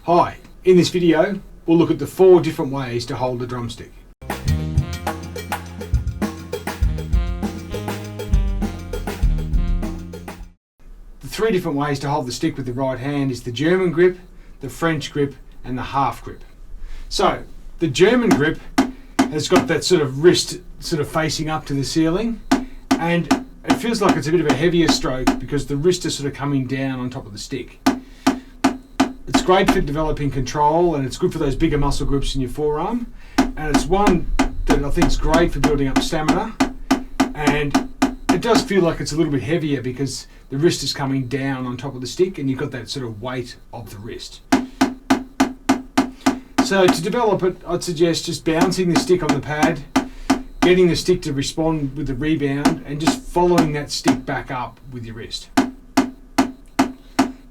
Hi, in this video we'll look at the 4 different ways to hold a drumstick. The 3 different ways to hold the stick with the right hand is the German grip, the French grip and the half grip. So the German grip has got that sort of wrist sort of facing up to the ceiling, and it feels like it's a bit of a heavier stroke because the wrist is sort of coming down on top of the stick. It's great for developing control and it's good for those bigger muscle groups in your forearm, and it's one that I think is great for building up stamina, and it does feel like it's a little bit heavier because the wrist is coming down on top of the stick and you've got that sort of weight of the wrist. So to develop it, I'd suggest just bouncing the stick on the pad, getting the stick to respond with the rebound and just following that stick back up with your wrist.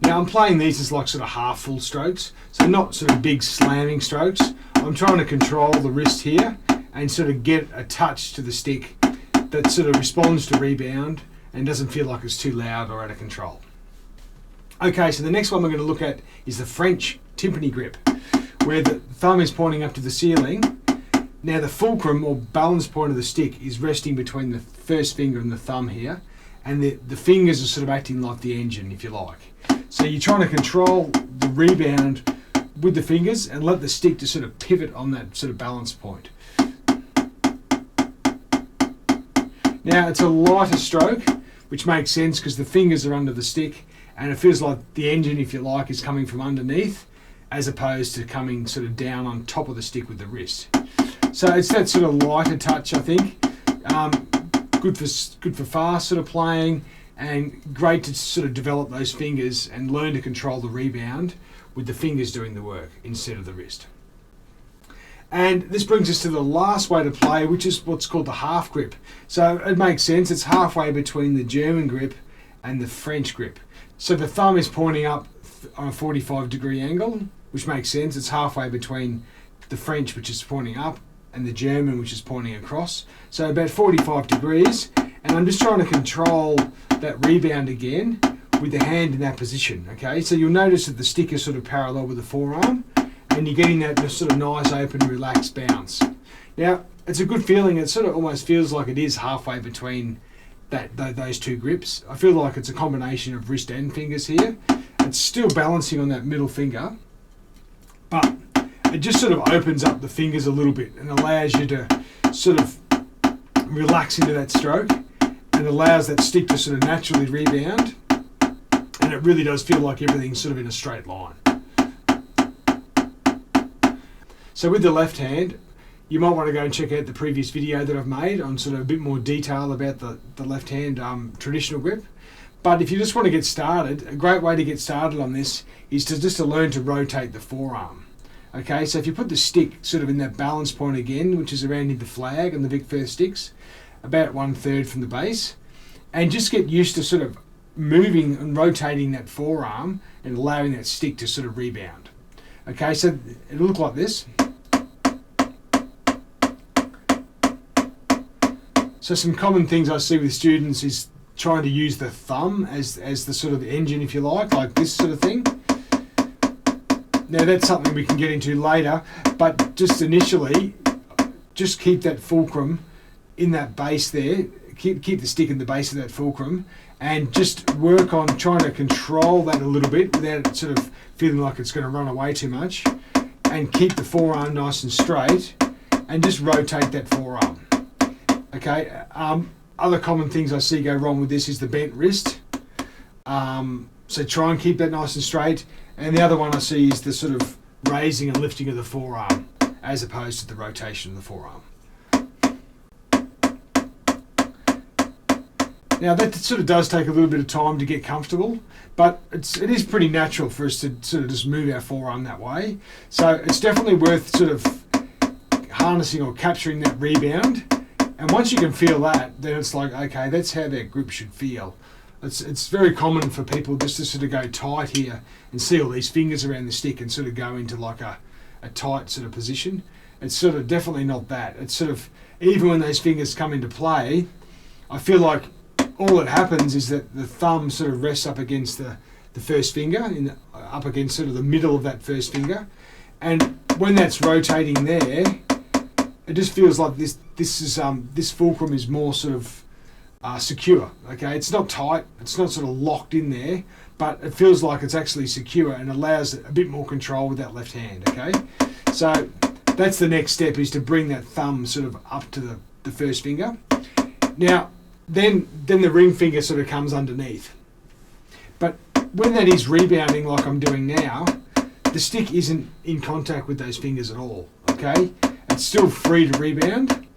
Now I'm playing these as like sort of half full strokes, so not sort of big slamming strokes. I'm trying to control the wrist here and sort of get a touch to the stick that sort of responds to rebound and doesn't feel like it's too loud or out of control. Okay, so the next one we're going to look at is the French timpani grip, where the thumb is pointing up to the ceiling. Now the fulcrum or balance point of the stick is resting between the first finger and the thumb here, and the fingers are sort of acting like the engine, if you like. So you're trying to control the rebound with the fingers and let the stick to sort of pivot on that sort of balance point. Now it's a lighter stroke, which makes sense because the fingers are under the stick and it feels like the engine, if you like, is coming from underneath as opposed to coming sort of down on top of the stick with the wrist. So it's that sort of lighter touch, I think. Good for fast sort of playing, and great to sort of develop those fingers and learn to control the rebound with the fingers doing the work instead of the wrist. And this brings us to the last way to play, which is what's called the half grip. So it makes sense, it's halfway between the German grip and the French grip. So the thumb is pointing up on a 45-degree angle, which makes sense. It's halfway between the French, which is pointing up, and the German, which is pointing across. So about 45 degrees, and I'm just trying to control that rebound again with the hand in that position. Okay, so you'll notice that the stick is sort of parallel with the forearm and you're getting that sort of nice open relaxed bounce. Now it's a good feeling. It sort of almost feels like it is halfway between those 2 grips. I feel like it's a combination of wrist and fingers here. It's still balancing on that middle finger, but it just sort of opens up the fingers a little bit and allows you to sort of relax into that stroke and allows that stick to sort of naturally rebound, and it really does feel like everything's sort of in a straight line. So with the left hand, you might want to go and check out the previous video that I've made on sort of a bit more detail about the left hand traditional grip. But if you just want to get started, a great way to get started on this is to learn to rotate the forearm. Okay, so if you put the stick sort of in that balance point again, which is around the flag and the Vic Firth sticks, about 1/3 from the base, and just get used to sort of moving and rotating that forearm and allowing that stick to sort of rebound. Okay, so it'll look like this. So some common things I see with students is trying to use the thumb as the sort of engine, if you like this sort of thing. Now that's something we can get into later, but just initially, just keep that fulcrum in that base there. Keep the stick in the base of that fulcrum and just work on trying to control that a little bit without it sort of feeling like it's going to run away too much, and keep the forearm nice and straight and just rotate that forearm. Okay, other common things I see go wrong with this is the bent wrist. So try and keep that nice and straight. And the other one I see is the sort of raising and lifting of the forearm as opposed to the rotation of the forearm. Now that sort of does take a little bit of time to get comfortable, but it is pretty natural for us to sort of just move our forearm that way. So it's definitely worth sort of harnessing or capturing that rebound. And once you can feel that, then it's like, okay, that's how that grip should feel. It's very common for people just to sort of go tight here and see all these fingers around the stick and sort of go into like a tight sort of position. It's sort of definitely not that. It's sort of, even when those fingers come into play, I feel like all that happens is that the thumb sort of rests up against the first finger up against sort of the middle of that first finger, and when that's rotating there, it just feels like this fulcrum is more sort of secure. Okay, it's not tight, it's not sort of locked in there, but it feels like it's actually secure and allows a bit more control with that left hand. Okay, so that's the next step, is to bring that thumb sort of up to the first finger. Now, then the ring finger sort of comes underneath. But when that is rebounding like I'm doing now, the stick isn't in contact with those fingers at all. Okay, it's still free to rebound.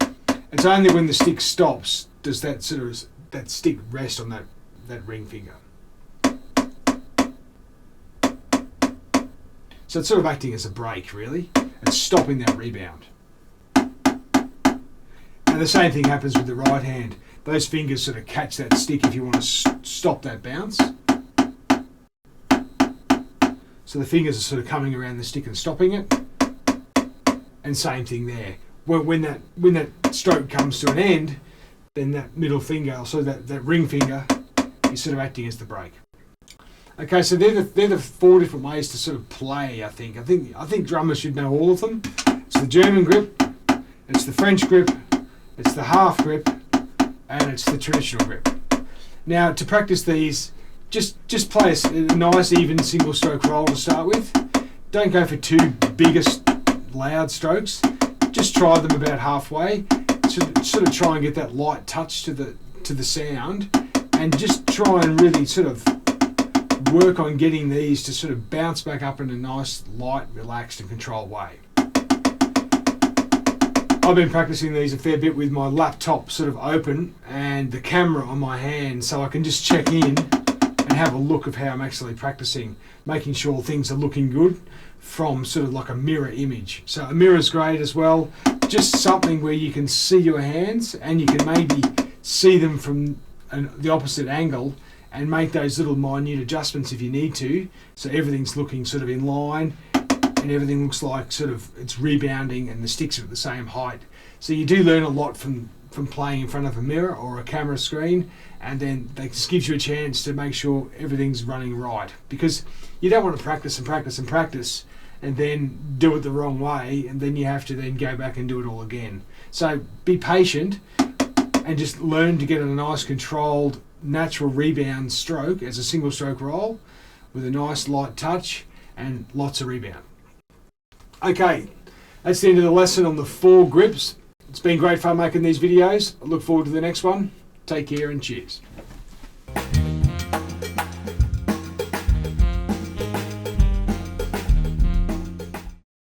It's only when the stick stops does that stick rest on that ring finger. So it's sort of acting as a brake, really. It's stopping that rebound. And the same thing happens with the right hand. Those fingers sort of catch that stick if you want to stop that bounce. So the fingers are sort of coming around the stick and stopping it. And same thing there. When that stroke comes to an end, then that middle finger, so that ring finger, is sort of acting as the brake. Okay, so they're the 4 different ways to sort of play. I think drummers should know all of them. It's the German grip, it's the French grip, it's the half grip, and it's the traditional grip. Now, to practice these, just play a nice even single stroke roll to start with. Don't go for too biggest loud strokes. Just try them about halfway. Sort of try and get that light touch to the sound, and just try and really sort of work on getting these to sort of bounce back up in a nice, light, relaxed and controlled way. I've been practicing these a fair bit with my laptop sort of open and the camera on my hand, so I can just check in and have a look of how I'm actually practicing, making sure things are looking good from sort of like a mirror image. So a mirror is great as well, just something where you can see your hands and you can maybe see them from the opposite angle and make those little minute adjustments if you need to, so everything's looking sort of in line and everything looks like sort of it's rebounding and the sticks are at the same height. So you do learn a lot from playing in front of a mirror or a camera screen, and then that just gives you a chance to make sure everything's running right, because you don't want to practice and practice and practice and then do it the wrong way, and then you have to then go back and do it all again. So be patient and just learn to get a nice controlled natural rebound stroke as a single stroke roll with a nice light touch and lots of rebound. Okay, that's the end of the lesson on the 4 grips. It's been great fun making these videos. I look forward to the next one. Take care and cheers.